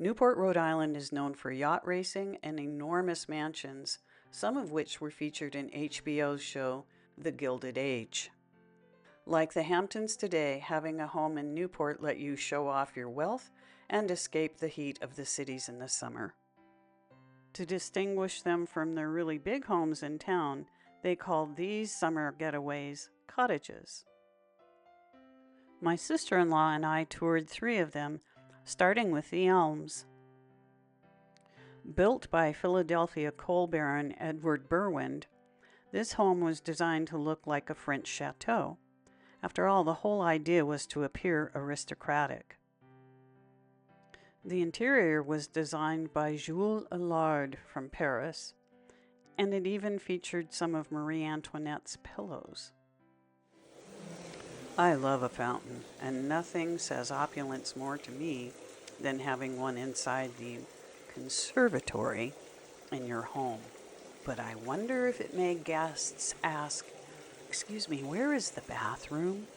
Newport, Rhode Island is known for yacht racing and enormous mansions, some of which were featured in HBO's show, The Gilded Age. Like the Hamptons today, having a home in Newport let you show off your wealth and escape the heat of the cities in the summer. To distinguish them from their really big homes in town, they called these summer getaways cottages. My sister-in-law and I toured 3 of them, starting with the Elms. Built by Philadelphia coal baron Edward Berwind, this home was designed to look like a French chateau. After all, the whole idea was to appear aristocratic. The interior was designed by Jules Allard from Paris, and it even featured some of Marie Antoinette's pillows. I love a fountain, and nothing says opulence more to me than having one inside the conservatory in your home. But I wonder if it made guests ask, "Excuse me, where is the bathroom?"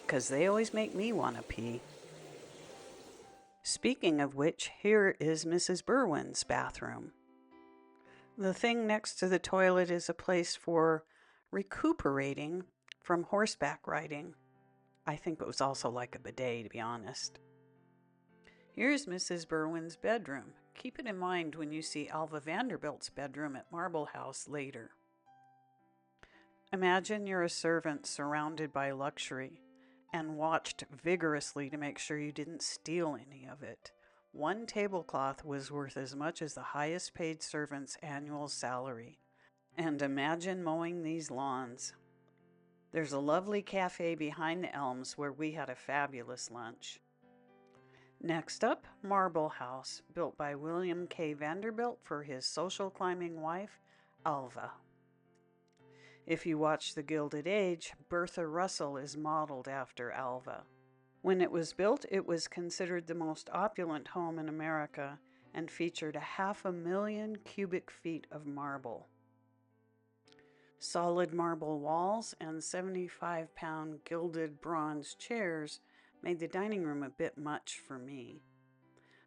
Because they always make me want to pee. Speaking of which, here is Mrs. Berwin's bathroom. The thing next to the toilet is a place for recuperating from horseback riding. I think it was also like a bidet, to be honest. Here's Mrs. Berwin's bedroom. Keep it in mind when you see Alva Vanderbilt's bedroom at Marble House later. Imagine you're a servant surrounded by luxury and watched vigorously to make sure you didn't steal any of it. One tablecloth was worth as much as the highest paid servant's annual salary. And imagine mowing these lawns. There's a lovely cafe behind the Elms where we had a fabulous lunch. Next up, Marble House, built by William K. Vanderbilt for his social climbing wife, Alva. If you watch The Gilded Age, Bertha Russell is modeled after Alva. When it was built, it was considered the most opulent home in America and featured 500,000 cubic feet of marble. Solid marble walls and 75-pound gilded bronze chairs made the dining room a bit much for me.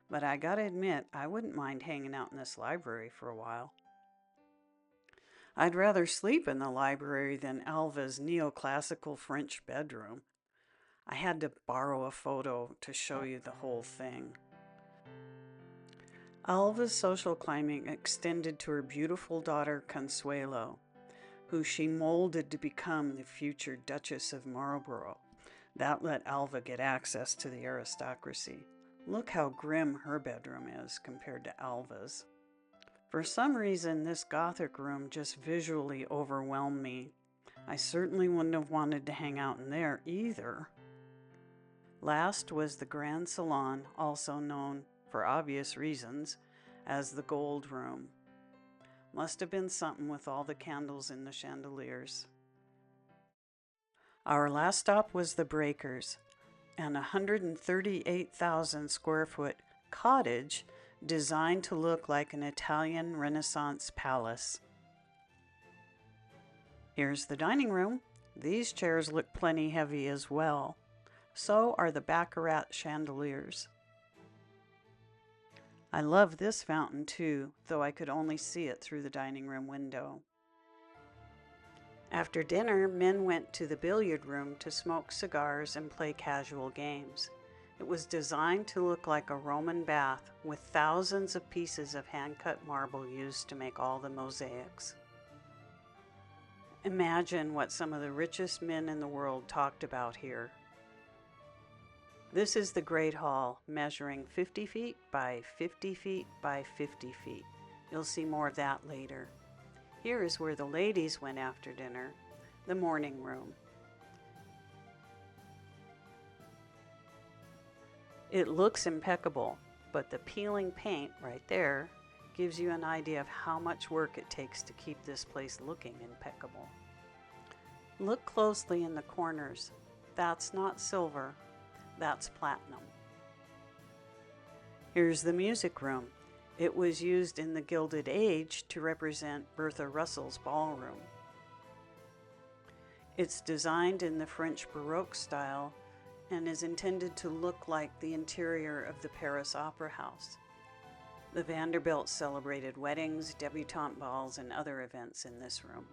But I gotta admit, I wouldn't mind hanging out in this library for a while. I'd rather sleep in the library than Alva's neoclassical French bedroom. I had to borrow a photo to show you the whole thing. Alva's social climbing extended to her beautiful daughter Consuelo, who she molded to become the future Duchess of Marlborough. That let Alva get access to the aristocracy. Look how grim her bedroom is compared to Alva's. For some reason, this Gothic room just visually overwhelmed me. I certainly wouldn't have wanted to hang out in there either. Last was the Grand Salon, also known, for obvious reasons, as the Gold Room. Must have been something with all the candles in the chandeliers. Our last stop was the Breakers, an 138,000 square foot cottage designed to look like an Italian Renaissance palace. Here's the dining room. These chairs look plenty heavy as well. So are the Baccarat chandeliers. I love this fountain too, though I could only see it through the dining room window. After dinner, men went to the billiard room to smoke cigars and play casual games. It was designed to look like a Roman bath, with thousands of pieces of hand-cut marble used to make all the mosaics. Imagine what some of the richest men in the world talked about here. This is the Great Hall, measuring 50 feet by 50 feet by 50 feet. You'll see more of that later. Here is where the ladies went after dinner, the morning room. It looks impeccable, but the peeling paint right there gives you an idea of how much work it takes to keep this place looking impeccable. Look closely in the corners. That's not silver, that's platinum. Here's the music room. It was used in the Gilded Age to represent Bertha Russell's ballroom. It's designed in the French Baroque style and is intended to look like the interior of the Paris Opera House. The Vanderbilts celebrated weddings, debutante balls, and other events in this room.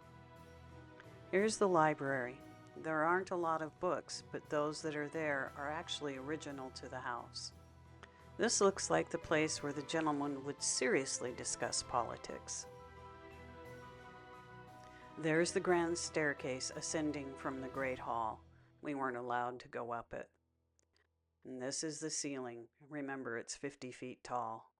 Here's the library. There aren't a lot of books, but those that are there are actually original to the house. This looks like the place where the gentleman would seriously discuss politics. There's the grand staircase ascending from the Great Hall. We weren't allowed to go up it. And this is the ceiling. Remember, it's 50 feet tall.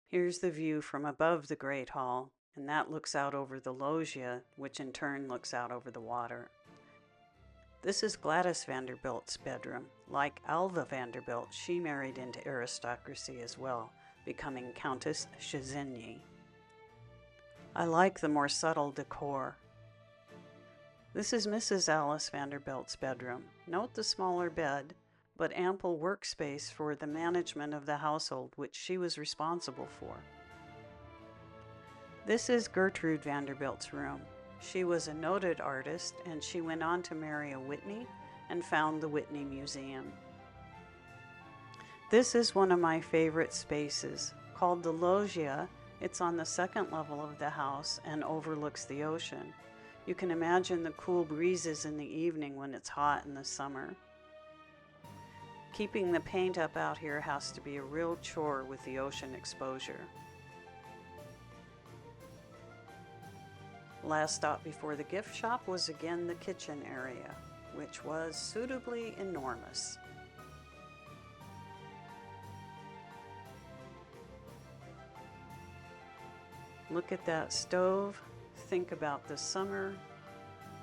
Here's the view from above the Great Hall, and that looks out over the loggia, which in turn looks out over the water. This is Gladys Vanderbilt's bedroom. Like Alva Vanderbilt, she married into aristocracy as well, becoming Countess Chazigny. I like the more subtle decor. This is Mrs. Alice Vanderbilt's bedroom. Note the smaller bed, but ample workspace for the management of the household, which she was responsible for. This is Gertrude Vanderbilt's room. She was a noted artist, and she went on to marry a Whitney and found the Whitney Museum. This is one of my favorite spaces, called the Loggia. It's on the second level of the house and overlooks the ocean. You can imagine the cool breezes in the evening when it's hot in the summer. Keeping the paint up out here has to be a real chore with the ocean exposure. Last stop before the gift shop was again the kitchen area, which was suitably enormous. Look at that stove, think about the summer,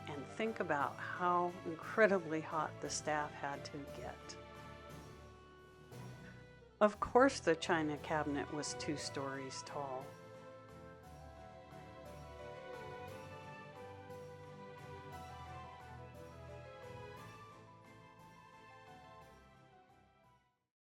and think about how incredibly hot the staff had to get. Of course the china cabinet was 2 stories tall.